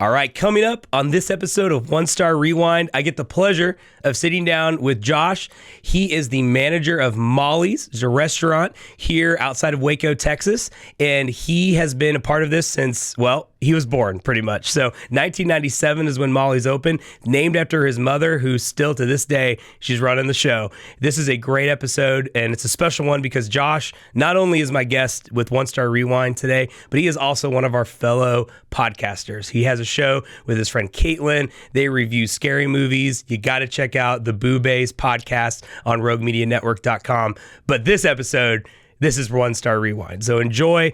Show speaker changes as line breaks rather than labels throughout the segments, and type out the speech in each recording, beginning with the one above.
All right, coming up on this episode of One Star Rewind, I get the pleasure of sitting down with Josh. He is the manager of Molly's. It's a restaurant here outside of Waco, Texas, and he has been a part of this since, well, he was born pretty much. So 1997 is when Molly's opened, named after his mother, who still to this day, she's running the show. This is a great episode, and it's a special one because Josh not only is my guest with One Star Rewind today, but he is also one of our fellow podcasters. He has a show with his friend Caitlin. They review scary movies. You got to check out the Boo Bays podcast on RogueMediaNetwork.com. But this episode, this is One Star Rewind. So enjoy.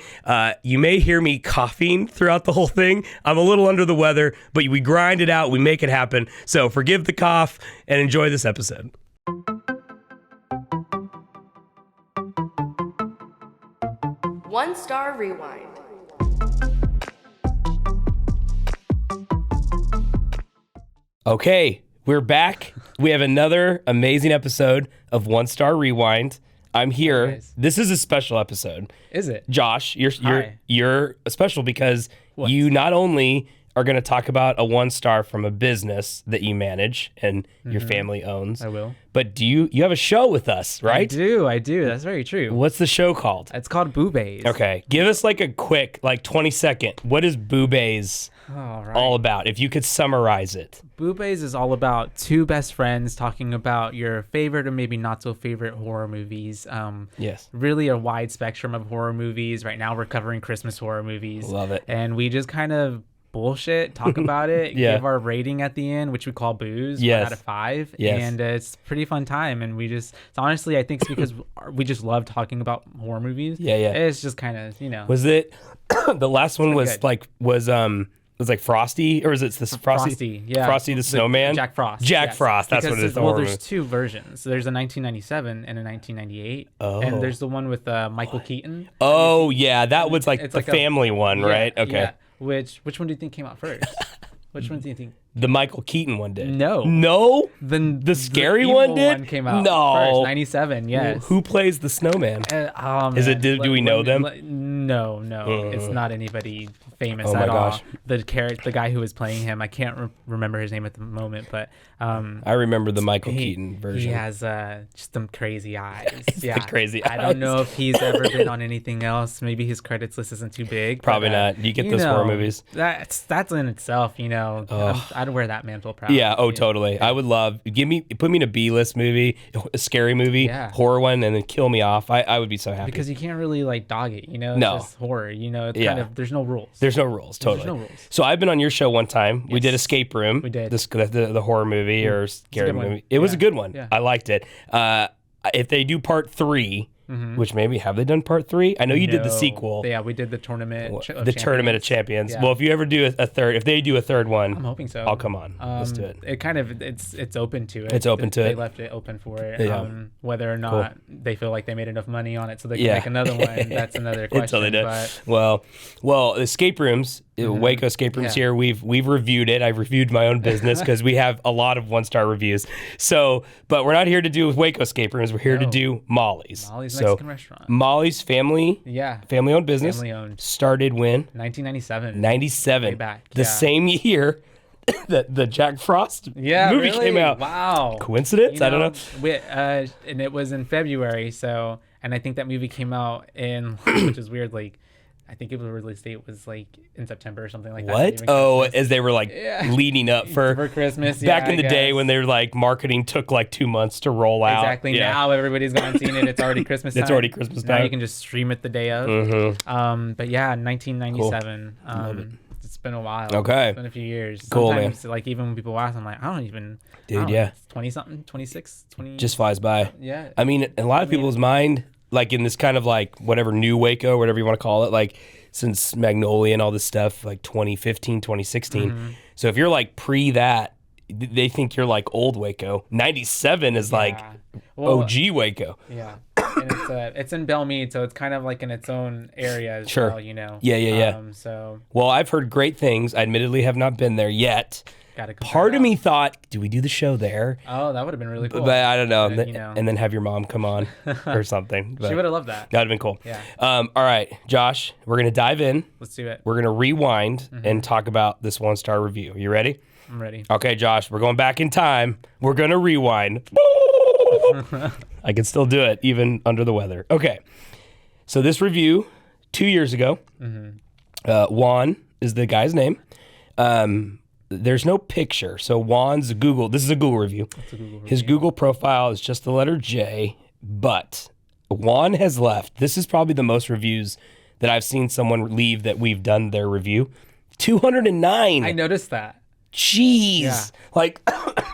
You may hear me coughing throughout the whole thing. I'm a little under the weather, but we grind it out. We make it happen. So forgive the cough and enjoy this episode.
One Star Rewind.
Okay, we're back. We have another amazing episode of One Star Rewind. I'm here.
Nice.
This is a special episode.
Is it?
Josh,
Hi.
you're special because
What?
you not only are going to talk about a one star from a business that you manage and your family owns.
I will.
But you have a show with us, right?
I do. That's very true.
What's the show called?
It's called Boo Bays.
Okay, give us like a quick 20-second. What is Boo Bays
All right.
all about? If you could summarize it.
Boo Bays is all about two best friends talking about your favorite or maybe not so favorite horror movies.
Yes.
Really a wide spectrum of horror movies. Right now we're covering Christmas horror movies.
Love it.
And we just kind of bullshit, talk about it,
Yeah.
give our rating at the end, which we call Boos,
Yes.
1 out of 5.
Yes.
And it's a pretty fun time. And honestly, I think it's because we just love talking about horror movies.
Yeah, yeah.
It's just kind of,
Was it the last one was
good.
was like Frosty, or is it this
Frosty, yeah.
Frosty the Snowman?
Jack Frost.
Jack
yes.
Frost, that's
Because
what it is. The
Well,
horror
there's
movie.
two versions. There's a 1997 and a 1998.
Oh.
And there's the one with Michael Keaton.
Oh yeah, that was like
It's
the
like a-
family one,
Yeah,
right? Okay.
Yeah. Which one do you think came out first? Which one do you think?
The Michael Keaton one did.
No.
No?
Then
The scary
evil
one did?
one came out
No.
first, 97. Yes.
Who plays the snowman? Is it- do we know them?
No, it's not anybody famous
Oh my
at all.
gosh.
The guy who was playing him, I can't remember his name at the moment, but
I remember the Michael Keaton version.
He has just some crazy eyes.
It's the crazy
I don't know if he's ever been on anything else. Maybe his credits list isn't too big.
Probably
but,
not. You get those horror movies.
That's in itself, I'd wear that mantle proud.
Yeah, totally. I would love put me in a B-list movie, a scary movie,
Yeah.
horror one, and then kill me off. I would be so happy.
Because you can't really dog it, It's
No.
just horror, it's
Yeah.
kind of, there's no rules.
There's no rules, totally.
no rules.
So I've been on your show one time. We
Yes.
did Escape Room.
We did.
The horror movie or scary
good one.
movie. It was a
Yeah.
good one.
Yeah.
I liked it. If they do part 3, which maybe have they done part 3? I know you did the
No.
sequel.
Yeah, we did the tournament.
Tournament of Champions.
Yeah.
Well, if you ever do a third, if they do a third one,
I'm hoping so.
I'll come on. Let's do it.
It kind of it's open to it.
It's open to
they
it.
left it open for it.
Yeah.
Whether or not they feel like they made enough money on it so they can
Yeah.
make another one, that's another question.
Until they do.
But
Well, escape rooms, Waco escape rooms
Yeah.
here. We've reviewed it. I've reviewed my own business because we have a lot of 1-star reviews. So, but we're not here to do Waco escape rooms. We're here to
No.
do Molly's.
Molly's
So,
Mexican restaurant.
Molly's family-owned business.
Family owned.
Started when?
1997.
97.
Way back,
The
yeah.
same year that the Jack Frost movie
really?
came out.
Wow.
Coincidence? I don't know.
And it was in February, and I think that movie came out in, which is weird, I think it was release date was in September or something like that.
What?
Even
Oh,
Christmas.
as they were leading up for
Christmas.
back
yeah,
in the
I
day
guess.
when they were marketing took 2 months to roll out.
Exactly.
Yeah.
Now everybody's gone and seen it. It's already Christmas time.
It's already Christmas
Now
time.
you can just stream it the day of. But yeah, 1997. It's been a while.
Okay.
It's been a few years.
Cool, man.
Sometimes, even when people ask, I'm like, I don't even.
Dude,
I don't
yeah.
know, 20 something, 26, 20.
Just flies by.
Yeah.
I mean, in a lot of people's mind, in this kind of whatever new Waco, whatever you want to call it, since Magnolia and all this stuff, 2015, 2016. So if you're pre that, they think you're old Waco. 97 is
Well,
OG Waco.
Yeah. And it's in Bellmead, so it's kind of in its own area as well,
Yeah.
So
Well, I've heard great things. I admittedly have not been there yet.
Gotta compare
Part
it
of me
out.
thought, do we do the show there?
Oh, that would have been really cool.
But I don't know.
You know.
And then have your mom come on or something. But
She would have loved that.
that would have been cool.
Yeah.
All right, Josh, we're going to dive in.
Let's do it.
We're going to rewind and talk about this 1-star review. You ready?
I'm ready.
Okay, Josh, we're going back in time. We're going to rewind. I can still do it even under the weather. Okay. So this review 2 years ago, Juan is the guy's name. There's no picture. So Juan's Google. This is a Google review. His Google profile is just the letter J, but Juan has left. This is probably the most reviews that I've seen someone leave that we've done their review. 209.
I noticed that.
Jeez.
Yeah.
Like,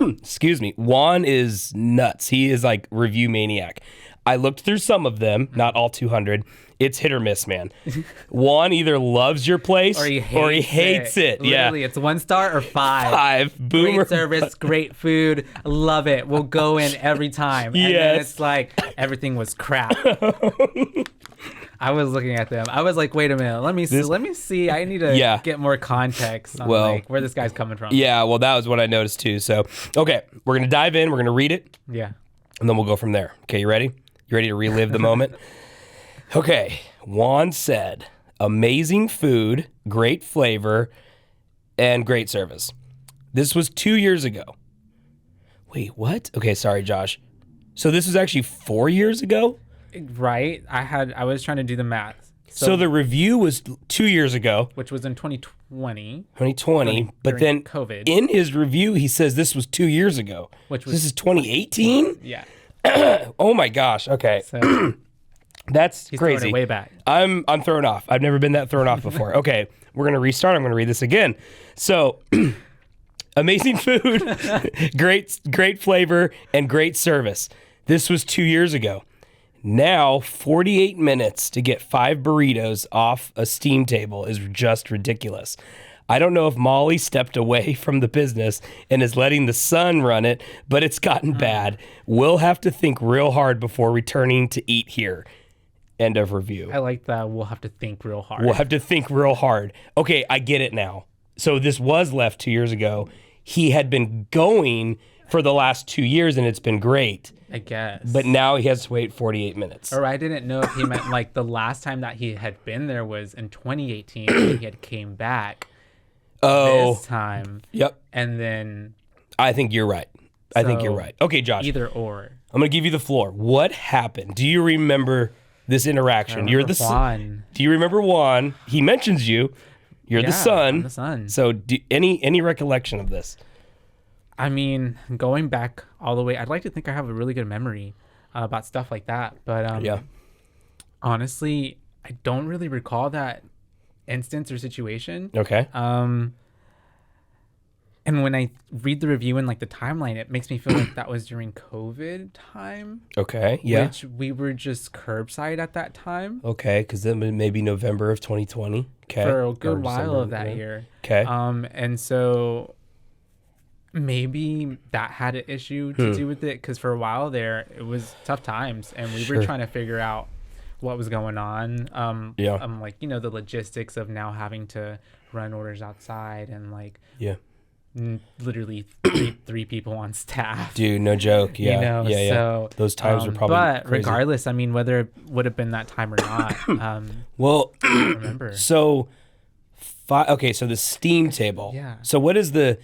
excuse me. Juan is nuts. He is like review maniac. I looked through some of them, not all 200. It's hit or miss, man. Juan either loves your place
Or he hates
it.
Literally,
Yeah.
it's 1 star or 5.
5. Boomer.
Great service, great food. Love it. We'll go in every time. And then
Yes.
it's like everything was crap. I was looking at them. I was like, wait a minute. Let me see. I need to get more context on like where this guy's coming from.
Yeah, well, that was what I noticed too. So, okay, we're going to dive in. We're going to read it.
Yeah.
And then we'll go from there. Okay, you ready? You ready to relive the moment? Okay. Juan said, amazing food, great flavor, and great service. This was 2 years ago. Wait, what? Okay, sorry, Josh. So this was actually 4 years ago?
Right. I was trying to do the math.
So the review was 2 years ago.
Which was in 2020.
2020. But
during
then
COVID.
in his review, he says this was 2 years ago.
Which was
This is 2018?
Yeah.
Oh my gosh. Okay.
So
That's
he's
crazy.
throwing it way back.
I'm thrown off. I've never been that thrown off before. Okay, we're gonna restart. I'm gonna read this again. So, amazing food, great flavor, and great service. This was 2 years ago. Now, 48 minutes to get 5 burritos off a steam table is just ridiculous. I don't know if Molly stepped away from the business and is letting the sun run it, but it's gotten bad. We'll have to think real hard before returning to eat here. End of review.
I like that. We'll have to think real hard.
We'll have to think real hard. Okay, I get it now. So this was left 2 years ago. He had been going for the last 2 years and it's been great.
I guess.
But now he has to wait 48 minutes.
Or I didn't know if he meant like the last time that he had been there was in 2018 and he had came back this time.
Yep.
And then
I think you're right. I think you're
So,
right. Okay, Josh.
either or.
I'm going to give you the floor. What happened? Do you remember this interaction? You're the
Juan.
Do you remember Juan? He mentions you. You're the
Yeah,
son.
I'm the son.
So any recollection of this?
I mean, going back all the way, I'd like to think I have a really good memory about stuff like that. But
Yeah.
honestly, I don't really recall that instance or situation.
Okay.
And when I read the review and like the timeline, it makes me feel like that was during COVID time.
Okay. Yeah.
Which we were just curbside at that time.
Okay, because then maybe November of 2020. Okay.
For a
Or
good while
December,
of that
yeah.
year.
Okay.
And so maybe that had an issue to do with it because for a while there it was tough times and we were trying to figure out what was going on.
Yeah.
Like, you know, the logistics of now having to run orders outside and like
Yeah.
literally three people on staff.
Dude, no joke. Yeah.
You know,
yeah.
so
Those times are probably
but
crazy.
regardless, I mean, whether it would have been that time or not,
Well,
I don't remember.
so okay, so the steam table.
Yeah.
So what is the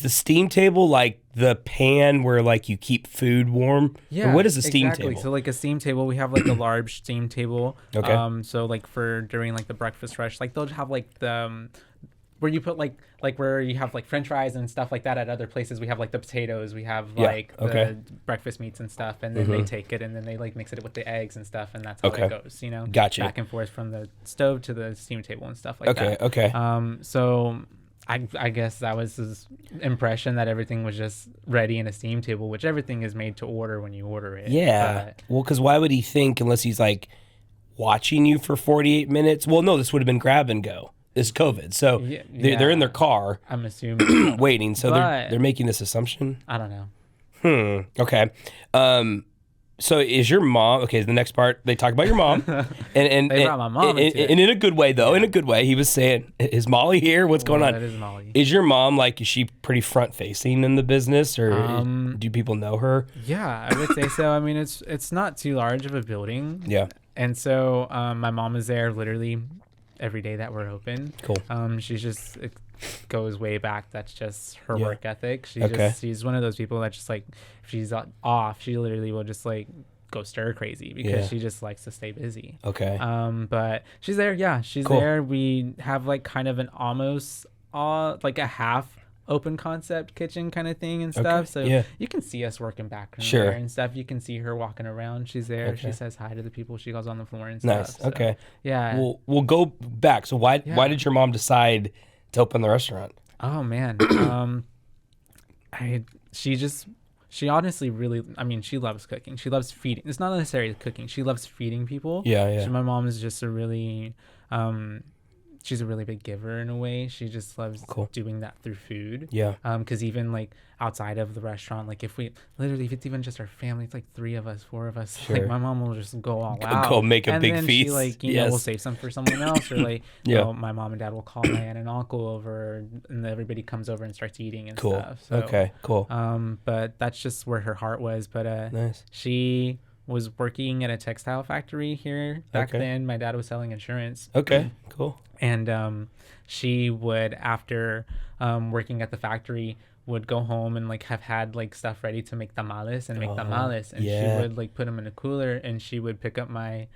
steam table like the pan where like you keep food warm?
Yeah.
Or what is a steam
exactly.
table?
So like a steam table, we have like a large steam table.
Okay.
So like for during like the breakfast rush, like they'll have like the where you put like where you have like French fries and stuff like that at other places. We have like the potatoes, we have
Yeah,
like
okay.
the breakfast meats and stuff, and then they take it and then they like mix it with the eggs and stuff, and that's how
Okay.
it goes. You know,
Gotcha.
back and forth from the stove to the steam table and stuff like that.
Okay.
So I guess that was his impression that everything was just ready in a steam table, which everything is made to order when you order it.
Yeah.
But
Well, because why would he think unless he's like watching you for 48 minutes? Well, no, this would have been grab and go. It's COVID, so
Yeah,
they're in
yeah.
their car
I'm assuming.
waiting. So
But-
they're making this assumption.
I don't know.
Okay. So is your mom, okay, the next part, they talk about your mom. and
They brought my mom into it.
and in a good way, though. In a good way. He was saying, is Molly here? What's going on?
That is Molly.
Is your mom, like, is she pretty front-facing in the business? Or do people know her?
Yeah, I would say so. I mean, it's not too large of a building.
Yeah.
And so my mom is there literally every day that we're open.
Cool.
She's just, it goes way back. That's just her
Yeah.
work ethic.
Okay.
She's one of those people that just like, if she's off, she literally will just like go stir crazy because she just likes to stay busy.
Okay.
But she's there. Yeah, she's
Cool.
there. We have like kind of an almost like a half open concept kitchen kind of thing and stuff. So you can see us working back there and stuff. You can see her walking around. She's there. She says hi to the people. She goes on the floor and stuff.
Nice.
So,
Okay.
Yeah.
We'll go back. So why did your mom decide to open the restaurant?
Oh man. She honestly really, I mean, she loves cooking. She loves feeding. It's not necessarily cooking. She loves feeding people.
Yeah.
So my mom is just a really, she's a really big giver in a way. She just loves doing that through food.
Yeah.
Because even like outside of the restaurant, like if it's even just our family, it's like 3 of us, 4 of us. Sure. Like my mom will just go all out.
Go make a big
then
feast.
She like, you know, we'll save some for someone else, or like, you know, my mom and dad will call my aunt and uncle over, and everybody comes over and starts eating and stuff. So,
okay. Cool.
But that's just where her heart was. But
nice.
She was working at a textile factory here back then. My dad was selling insurance.
Okay. Cool.
And she would, after working at the factory, would go home and like have had like stuff ready to make tamales and she would like put them in a cooler, and she would pick up my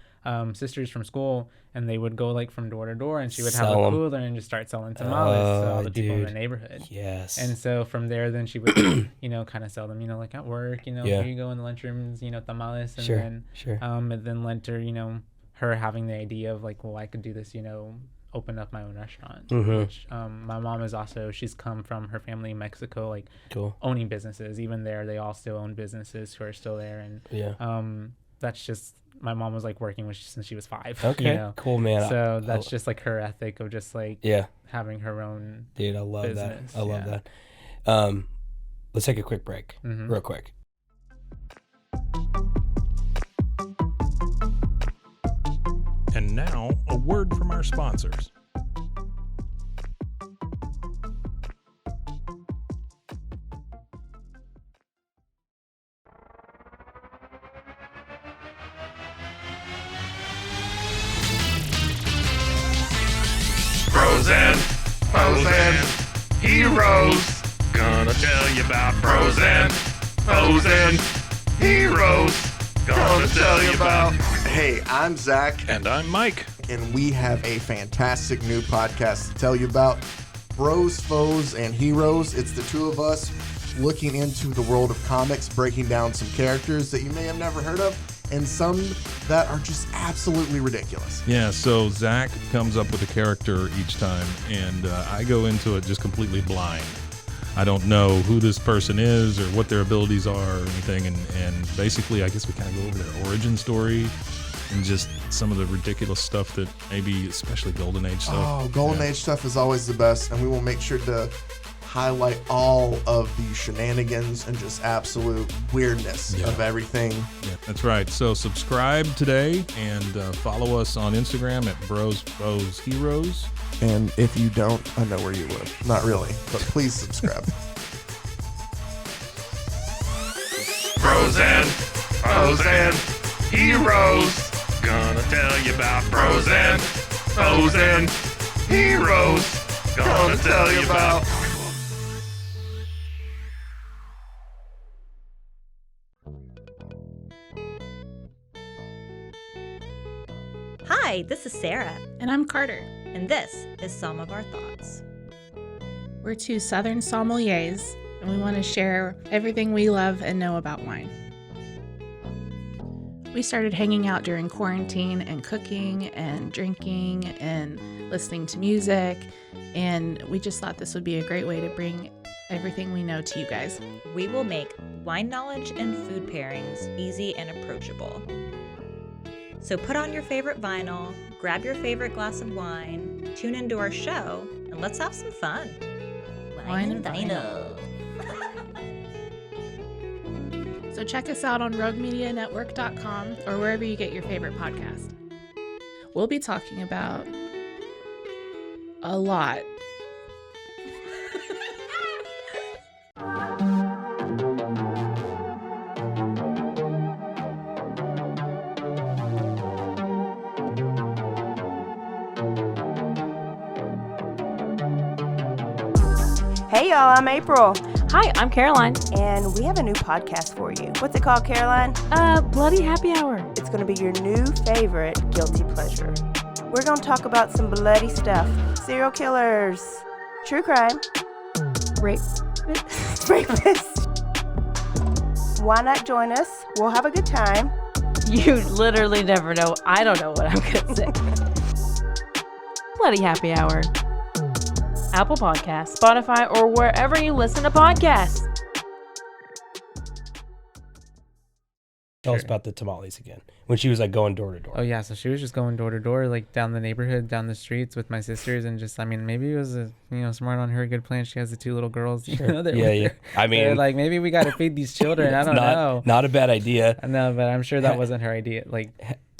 sisters from school, and they would go like from door to door, and she would have a cooler and just start selling tamales to all the people in the neighborhood.
Yes.
And so from there, then she would, you know, kind of sell them, you know, like at work, you know, here you go in the lunchrooms, you know, tamales, and and then lent her, you know, her having the idea of like, well, I could do this, you know, open up my own restaurant. Which my mom is also, she's come from her family in Mexico, like owning businesses. Even there, they all still own businesses who are still there, and that's just, my mom was like working with since she was 5.
Okay,
you know?
cool, man.
So that's just like her ethic of just like having her own
dude, I love
business.
that. I love that. Let's take a quick break, real quick.
And now, a word from our sponsors.
Frozen, heroes. Gonna tell you about Frozen, heroes. Gonna tell you about.
Hey, I'm Zach.
And I'm Mike.
And we have a fantastic new podcast to tell you about. Bros, Foes, and Heroes. It's the 2 of us looking into the world of comics, breaking down some characters that you may have never heard of, and some that are just absolutely ridiculous.
Yeah, so Zach comes up with a character each time, and I go into it just completely blind. I don't know who this person is or what their abilities are or anything, and basically I guess we kind of go over their origin story and just some of the ridiculous stuff that maybe, especially Golden Age stuff.
Oh, Golden Age stuff is always the best, and we will make sure to highlight all of the shenanigans and just absolute weirdness of everything.
Yeah, that's right. So subscribe today and follow us on Instagram at Bros Foes Heroes.
And if you don't, I know where you live. Not really, but please subscribe.
Frozen, heroes. Gonna tell you about Frozen, heroes. Gonna tell you about.
Hi, this is Sarah.
And I'm Carter.
And this is Some of Our Thoughts.
We're 2 Southern sommeliers, and we want to share everything we love and know about wine. We started hanging out during quarantine and cooking and drinking and listening to music, and we just thought this would be a great way to bring everything we know to you guys.
We will make wine knowledge and food pairings easy and approachable. So put on your favorite vinyl, grab your favorite glass of wine, tune into our show, and let's have some fun. Wine and vinyl.
So So check us out on roguemedianetwork.com or wherever you get your favorite podcast. We'll be talking about a lot.
Hey y'all, I'm April,
Hi, I'm Caroline.
and we have a new podcast for you. What's it called, Caroline?
Bloody Happy Hour.
It's going to be your new favorite guilty pleasure. We're going to talk about some bloody stuff. Serial killers, true crime,
Rape.
rapists. Why not join us? We'll have a good time.
You literally never know. I don't know what I'm going to say. Bloody Happy Hour. Apple Podcasts, Spotify, or wherever you listen to podcasts.
Tell us about the tamales again. When she was like going door to door.
Oh yeah, so she was just going door to door, like down the neighborhood, down the streets with my sisters, and just, I mean, maybe it was smart on her, good plan. She has the 2 little girls.
Sure. Yeah. I mean,
they're like, maybe we got to feed these children. I don't know.
Not a bad idea.
I know, but I'm sure that wasn't her idea. Like,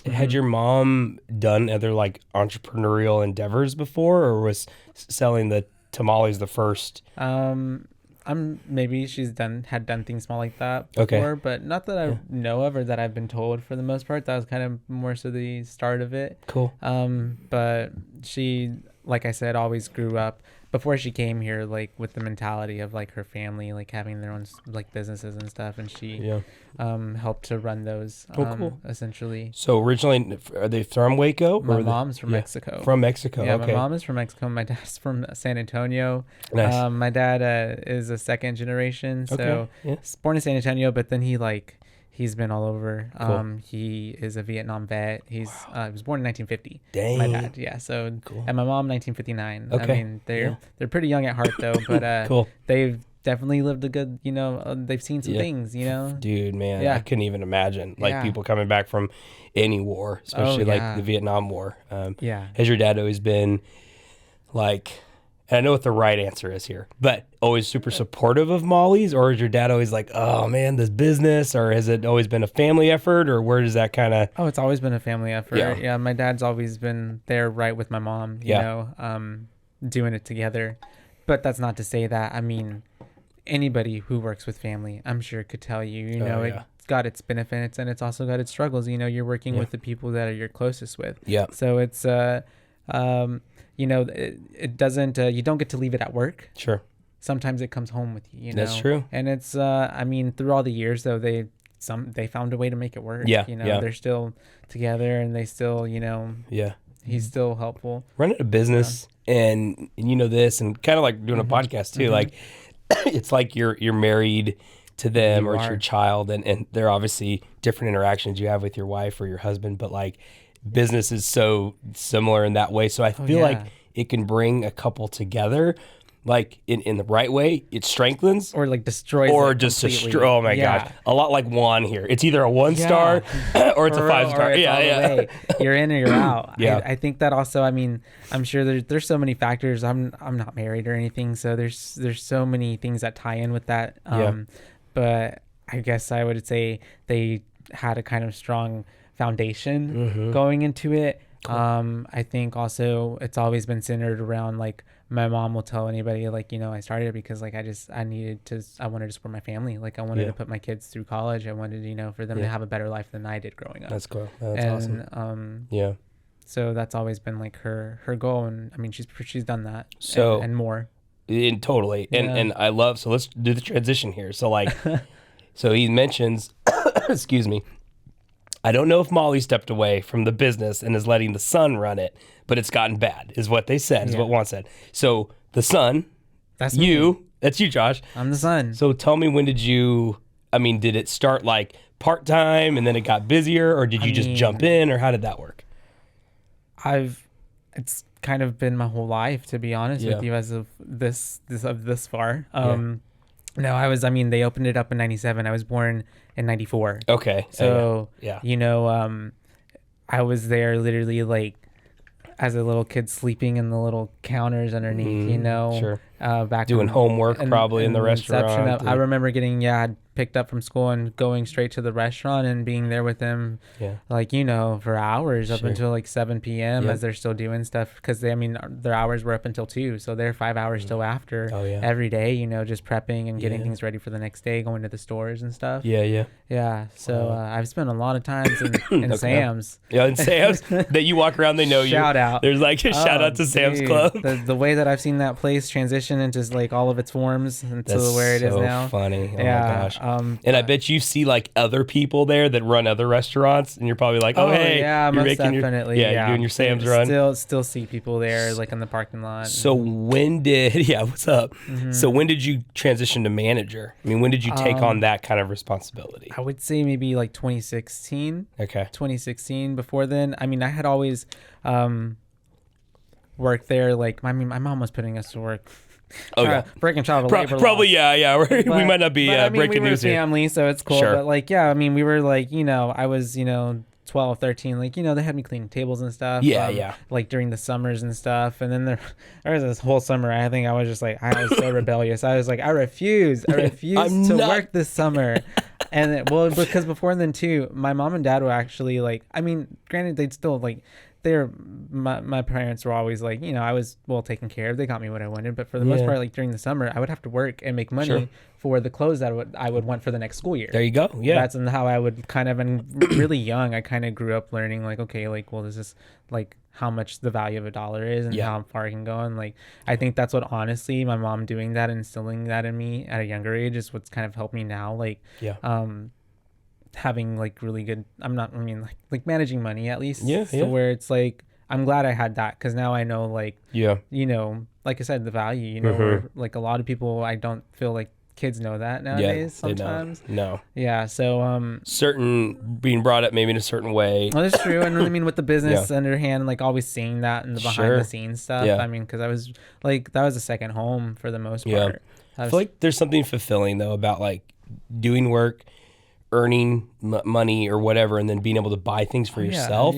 Had your mom done other like entrepreneurial endeavors before, or was selling the tamales the first?
Maybe she's had done things small like that before, but not that I know of or that I've been told for the most part. That was kind of more so the start of it.
Cool.
But she, like I said, always grew up before she came here, like with the mentality of like her family, like having their own like businesses and stuff, and she helped to run those.
Cool.
Essentially.
So originally, are they from Waco?
My mom's from Mexico.
From Mexico.
Yeah,
okay.
my mom is from Mexico. My dad's from San Antonio.
Nice.
My dad is a second generation, so
Okay, yeah.
he's born in San Antonio, but then he's been all over.
Cool.
He is a Vietnam vet. He was born in 1950.
Dang.
My dad, yeah. So
Cool.
And my mom 1959.
Okay.
I mean, they're pretty young at heart though, but
Cool.
They've definitely lived a good, they've seen some things,
Dude, man,
Yeah.
I couldn't even imagine like
Yeah.
people coming back from any war, especially like the Vietnam War.
Yeah.
Has your dad always been like, and I know what the right answer is here, but always super supportive of Molly's, or is your dad always like, oh man, this business, or has it always been a family effort, or where does that kind of?
Oh, it's always been a family effort.
Yeah.
Yeah, my dad's always been there right with my mom, doing it together. But that's not to say that, I mean, anybody who works with family, I'm sure could tell you, it's got its benefits and it's also got its struggles. You're working with the people that are you're closest with.
Yeah.
So it's, it doesn't, you don't get to leave it at work.
Sure.
Sometimes it comes home with you,
That's true.
And it's, I mean, through all the years though, they found a way to make it work.
Yeah.
They're still together and they still, he's still helpful.
Running a business and this and kind of like doing a podcast too, like it's like you're married to them or it's your child, and there are obviously different interactions you have with your wife or your husband, but like business is so similar in that way. So I feel like it can bring a couple together, like in the right way. It strengthens
or like destroys
or just destroy. Oh my gosh, a lot like Juan here. It's either a 1-star or it's a 5-star.
Yeah. You're in or you're out.
Yeah.
I think that also, I mean, I'm sure there's so many factors. I'm not married or anything, so there's so many things that tie in with that. But I guess I would say they had a kind of strong foundation going into it. Cool. I think also it's always been centered around, like, my mom will tell anybody, like, I started it because like I wanted to support my family. Like I wanted to put my kids through college. I wanted, for them to have a better life than I did growing up.
That's cool. That's awesome.
So that's always been like her goal. And I mean, she's done that.
So
and more.
Totally. And I love, so let's do the transition here. So like, so he mentions, excuse me, I don't know if Molly stepped away from the business and is letting the son run it, but it's gotten bad, is what they said, is what Juan said. So the son,
that's
you,
me.
That's you, Josh.
I'm the son.
So tell me, when did it start like part-time and then it got busier, or did you just jump in, or how did that work?
It's kind of been my whole life, to be honest with you, as of this far. No, they opened it up in 97. I was born in 94.
Okay.
So, I was there literally like as a little kid sleeping in the little counters underneath, back
Doing homework probably in the
inception
restaurant.
I remember getting I'd picked up from school and going straight to the restaurant and being there with them like for hours up until like 7 p.m. as they're still doing stuff, because their hours were up until 2, so they're 5 hours still after every day, just prepping and getting things ready for the next day, going to the stores and stuff. So I've spent a lot of times in Sam's.
In Sam's that you walk around, they know you.
Shout out.
There's like a shout out to Sam's Club.
The way that I've seen that place transition into like all of its forms into where it is now.
Funny. Oh my gosh. And I bet you see like other people there that run other restaurants, and you're probably like, hey,
yeah,
you're
most definitely.
You're doing your Sam's run.
Still see people there like in the parking lot.
So when did what's up? So when did you transition to manager? I mean, when did you take on that kind of responsibility?
I would say maybe like 2016.
Okay.
2016. Before then, I had always worked there. Like my mom was putting us to work. Breaking child labor
probably
laws.
we might not be breaking
we
news
were
here.
Family, so it's cool.
Sure.
But like we were like I was 12, 13, like they had me cleaning tables and stuff. Like during the summers and stuff. And then there was this whole summer, I think I was just like, I was so rebellious. I was like, I refuse to work this summer. And because before then too, my mom and dad were actually like, granted they'd still like, my parents were always like, I was well taken care of. They got me what I wanted, but for the most part, like during the summer, I would have to work and make money for the clothes that I would want for the next school year.
There you go. Yeah,
that's how I would kind of. And really young, I kind of grew up learning like, okay, like, well, this is like how much the value of $1 is and how far I can go. And like, I think that's what honestly, my mom doing that and instilling that in me at a younger age is what's kind of helped me now. Like, having like really good like managing money at least so where it's like I'm glad I had that, because now I know like like I said, the value where, like a lot of people, I don't feel like kids know that nowadays sometimes. So
certain being brought up maybe in a certain way.
Well, that's true. And with the business underhand, like always seeing that and the behind the scenes stuff, because I was like, that was a second home for the most part.
I feel like there's something fulfilling though about like doing work, earning money or whatever, and then being able to buy things for yourself,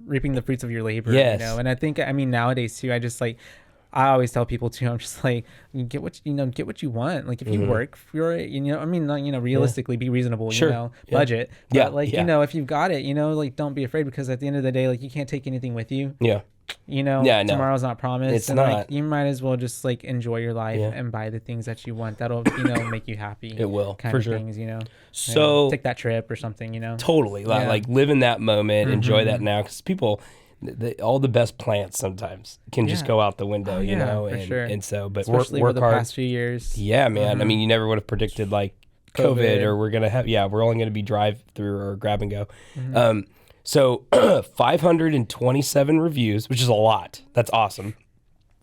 reaping the fruits of your labor. And I think nowadays too, I always tell people too, I'm just like, get what you want. Like if you work for it, realistically be reasonable, budget. But if you've got it, like don't be afraid, because at the end of the day, like you can't take anything with you. Tomorrow's not promised.
It's
and
not.
Like you might as well just like enjoy your life and buy the things that you want. That'll make you happy.
It will,
kind
for
of
sure.
Things,
So
take that trip or something.
Totally. Like live in that moment, enjoy that now, because people, all the best plants sometimes can just go out the window,
for sure.
And so, but
especially
work
over the
hard.
past few years.
Yeah, man. You never would have predicted like COVID or we're gonna have we're only gonna be drive through or grab and go. So 527 reviews, which is a lot. That's awesome.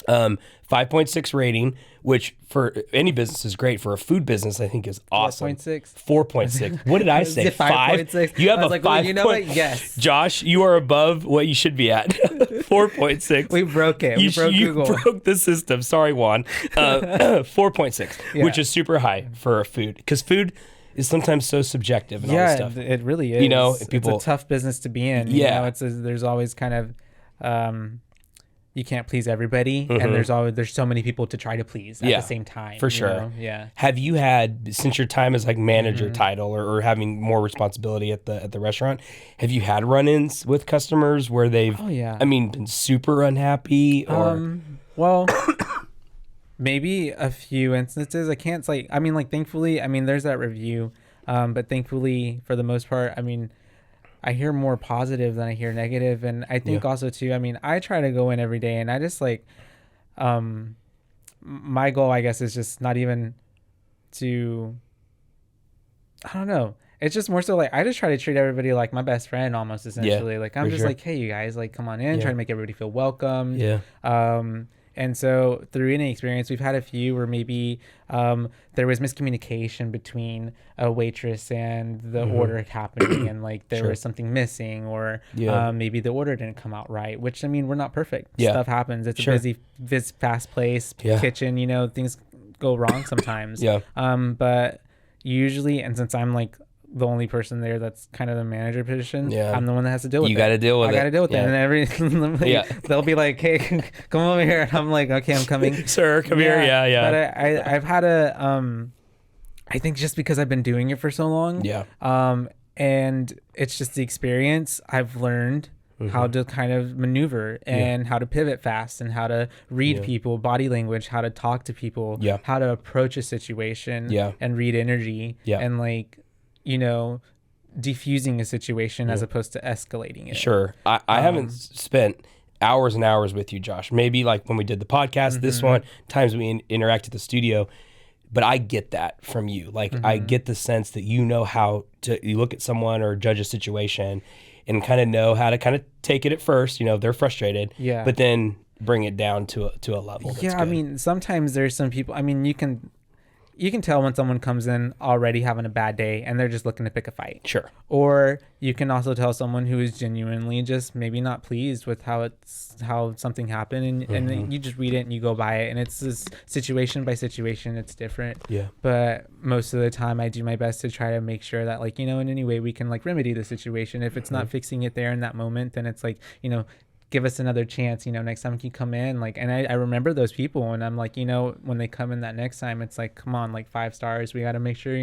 5.6 rating, which for any business is great. For a food business, I think is awesome. 4.6. What did I say? 5.6. You have a 5.
You know what? Yes.
Josh, you are above what you should be at. 4.6.
We broke it. We broke Google.
You broke the system. Sorry, Juan. 4.6, which is super high for a food, because food is sometimes so subjective and all this stuff.
It really is.
People,
it's a tough business to be in. There's always kind of you can't please everybody, and there's so many people to try to please at the same time.
For sure.
Yeah.
Have you had, since your time as like manager title or having more responsibility at the restaurant, have you had run-ins with customers where they've been super unhappy or
well maybe a few instances. I can't say, thankfully, there's that review, but thankfully for the most part, I hear more positive than I hear negative. And I think also too, I try to go in every day, and I just like, my goal, I guess, is just not even to, I don't know. It's just more so like, I just try to treat everybody like my best friend almost, essentially. Like, I'm just like, hey, you guys, like, come on in, try to make everybody feel welcome. And so through any experience, we've had a few where maybe there was miscommunication between a waitress and the order happening, and like there was something missing, or maybe the order didn't come out right, which we're not perfect. Stuff happens. It's a busy, fast place, kitchen, things go wrong sometimes. But usually, and since I'm like the only person there that's kind of the manager position.
Yeah.
I'm the one that has to deal with it.
You got to deal with it.
I got to deal with it. And they'll be like, hey, come over here. And I'm like, okay, I'm coming.
Sir, come here. Yeah.
But I've had I think just because I've been doing it for so long.
Yeah.
And it's just the experience I've learned how to kind of maneuver and how to pivot fast and how to read people, body language, how to talk to people, how to approach a situation and read energy and like, diffusing a situation as opposed to escalating it.
Sure. I haven't spent hours and hours with you, Josh. Maybe like when we did the podcast, this one, times we interact at the studio. But I get that from you. Like, I get the sense that you know how to you look at someone or judge a situation and kind of know how to kind of take it at first. They're frustrated. Yeah. But then bring it down to a level. That's good.
I mean, sometimes there's some people, I mean, you can tell when someone comes in already having a bad day and they're just looking to pick a fight.
Sure.
Or you can also tell someone who is genuinely just maybe not pleased with how something happened and then you just read it and you go by it and it's this situation by situation, it's different.
Yeah.
But most of the time I do my best to try to make sure that like, in any way we can like remedy the situation. If it's not fixing it there in that moment, then it's like, give us another chance, next time you come in, like, and I remember those people and I'm like, when they come in that next time, it's like, come on, like 5 stars. We got to make sure,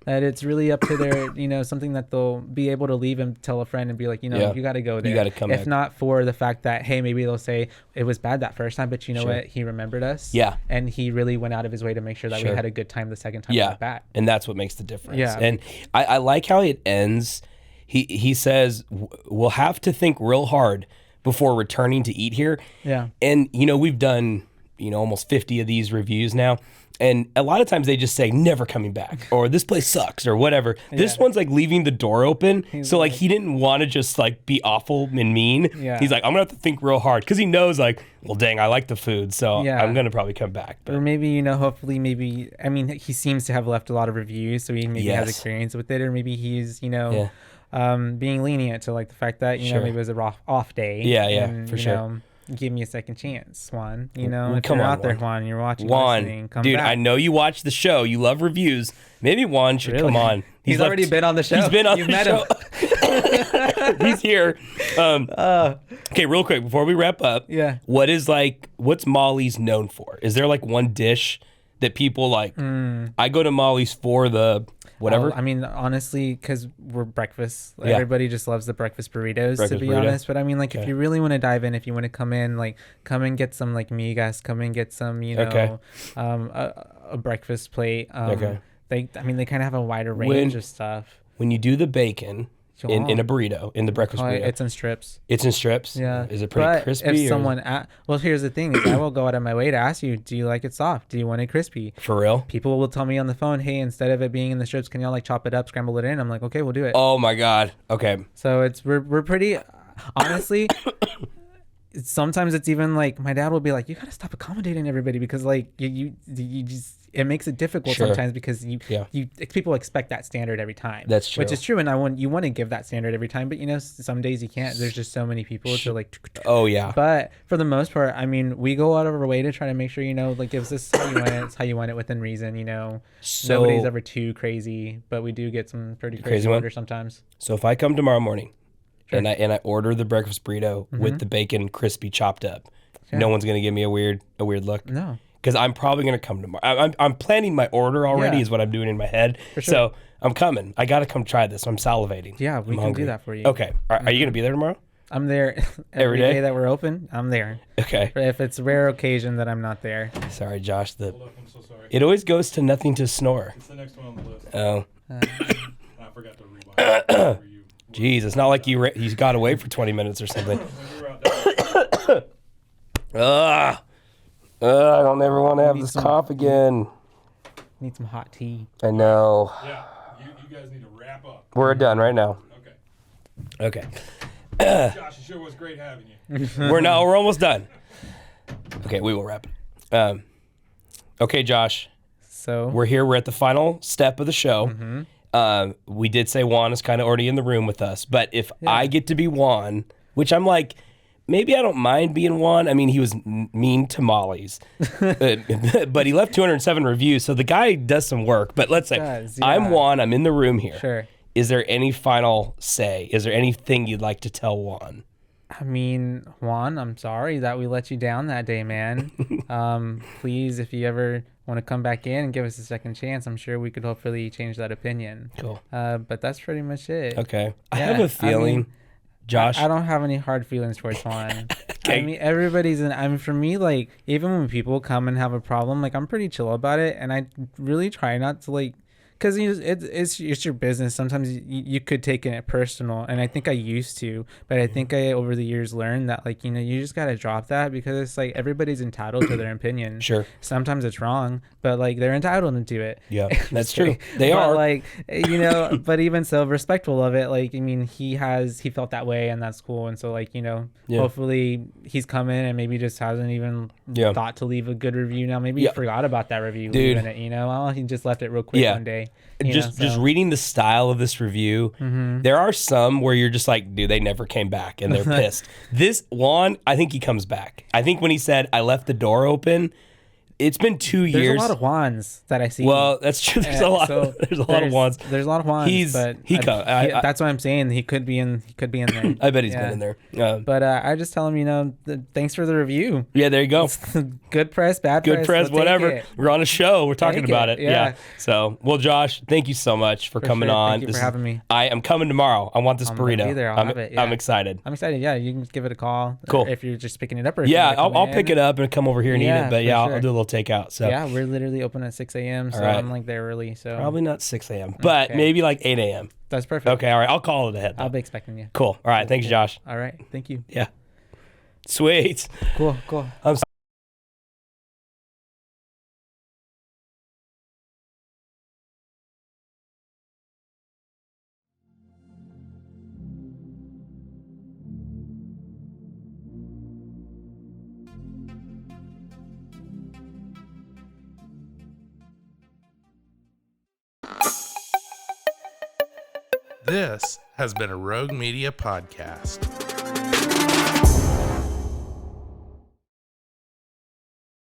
that it's really up to their, something that they'll be able to leave and tell a friend and be like, you got to go there.
You got to come
If
back.
not for the fact that, hey, maybe they'll say it was bad that first time, but you know what? He remembered us.
Yeah.
And he really went out of his way to make sure that we had a good time the second time we went back.
And that's what makes the difference.
Yeah.
And I like how it ends. He says, we'll have to think real hard before returning to eat here.
Yeah.
And, we've done, almost 50 of these reviews now. And a lot of times they just say, never coming back, or this place sucks, or whatever. This one's like leaving the door open. So like he didn't want to just like be awful and mean.
Yeah.
He's like, I'm going to have to think real hard. Because he knows like, well, dang, I like the food. So I'm going to probably come back. But.
Or maybe, hopefully maybe, I mean, he seems to have left a lot of reviews. So he maybe has experience with it. Or maybe he's, being lenient to like the fact that maybe it was a off day.
For sure.
Give me a second chance, Juan. If
come
you're
on,
out there,
Juan.
You're watching,
Juan,
listening, come
dude,
back.
I know you watch the show. You love reviews. Maybe Juan should come on.
He's already been on the show.
He's been on
You've
the
met
show. He's here. Okay, real quick before we wrap up.
Yeah.
What's Molly's known for? Is there like one dish that people like? I go to Molly's for the whatever.
I mean, honestly, because we're breakfast. Everybody just loves the breakfast burritos, to be honest. But I mean, like, if you really want to dive in, if you want to come in, like, come and get some, like, migas, come and get some, a breakfast plate. They kind of have a wider range of stuff.
When you do the bacon in a burrito, in the breakfast burrito.
It's in strips.
It's in strips?
Yeah.
Is it pretty crispy?
If someone, well, here's the thing, is I will go out of my way to ask you, do you like it soft? Do you want it crispy?
For real?
People will tell me on the phone, hey, instead of it being in the strips, can y'all like chop it up, scramble it in? I'm like, okay, we'll do it.
Oh my God. Okay.
So we're pretty, honestly, sometimes it's even like, my dad will be like, you got to stop accommodating everybody because like you just, it makes it difficult sometimes because people expect that standard every time.
That's true.
Which is true, and you want to give that standard every time, but some days you can't. There's just so many people to like.
Oh yeah.
But for the most part, I mean, we go out of our way to try to make sure like if this is how you want it, it's how you want it within reason.
So,
nobody's ever too crazy, but we do get some pretty crazy orders sometimes.
So if I come tomorrow morning, and I order the breakfast burrito with the bacon crispy chopped up, no one's gonna give me a weird look.
No.
Because I'm probably going to come tomorrow. I'm planning my order already is what I'm doing in my head.
For sure.
So I'm coming. I got to come try this. I'm salivating.
Yeah, we can do that for you.
Okay. Are you going to be there tomorrow?
I'm there every day that we're open. I'm there.
Okay.
But if it's a rare occasion that I'm not there.
Sorry, Josh.
I'm so sorry.
It always goes to nothing to snore.
It's the next one on the list.
Oh.
I forgot to rewind.
Jeez, it's not like you got away for 20 minutes or something. I don't ever want to have this cough again.
Need some hot tea.
I know.
Yeah, you guys need to wrap up.
We're done right now.
Okay.
Okay.
Josh, it sure was great having you.
We're almost done. Okay, we will wrap it. Okay, Josh.
So
we're here. We're at the final step of the show. We did say Juan is kind of already in the room with us, but if I get to be Juan, which I'm like, maybe I don't mind being Juan. I mean, he was mean to Molly's, but he left 207 reviews, so the guy does some work. But let's say I'm Juan. I'm in the room here.
Sure.
is there any final say? Is there anything you'd like to tell Juan?
I mean, Juan, I'm sorry that we let you down that day, man. Please, if you ever want to come back in and give us a second chance, I'm sure we could hopefully change that opinion.
Cool.
But that's pretty much it.
Okay. I have a feeling, Josh.
I don't have any hard feelings towards Juan.
Okay.
I mean, everybody's in. I mean, for me, like, even when people come and have a problem, like, I'm pretty chill about it, and I really try not to, like, because it's your business. Sometimes you could take it personal, and I think I used to, but I think I over the years learned that, like, you just gotta drop that, because it's like everybody's entitled to their opinion.
Sure.
Sometimes it's wrong, but like they're entitled to it.
Yeah, that's true. They
but,
are.
like, but even so, respectful of it. Like, I mean, he felt that way, and that's cool. And so, like, hopefully he's come in and maybe just hasn't even thought to leave a good review. Now maybe he forgot about that review, leaving it. Well, he just left it real quick one day.
Just reading the style of this review, there are some where you're just like, dude, they never came back and they're pissed. This Juan, I think he comes back. I think when he said, I left the door open, it's been 2 years.
There's a lot of Juans that I see.
Well, that's true. There's a lot of Juans.
There's a lot of Juans. That's what I'm saying. He could be in there.
I bet he's been in there.
But I just tell him, thanks for the review.
Yeah, there you go.
Good press, bad press.
Good press, whatever. We're on a show. We're talking about it. Yeah. So, well, Josh, thank you so much for coming on.
Thank you for having me.
I am coming tomorrow. I want this burrito.
Be there. I'll have it. Yeah.
I'm excited.
I'm excited. Yeah, you can give it a call.
Cool.
If you're just picking it up. Or
I'll pick it up and come over here and eat it. But
yeah,
I'll do a little takeout. So
yeah, we're literally open at 6 a.m. So I'm like there early. So
probably not 6 a.m. But maybe like 8 a.m.
That's perfect.
Okay, all right. I'll call it ahead.
I'll be expecting you.
Cool. All right. Thanks, Josh.
All right. Thank you.
Yeah. Sweet.
Cool.
I'm sorry.
This has been a Rogue Media podcast.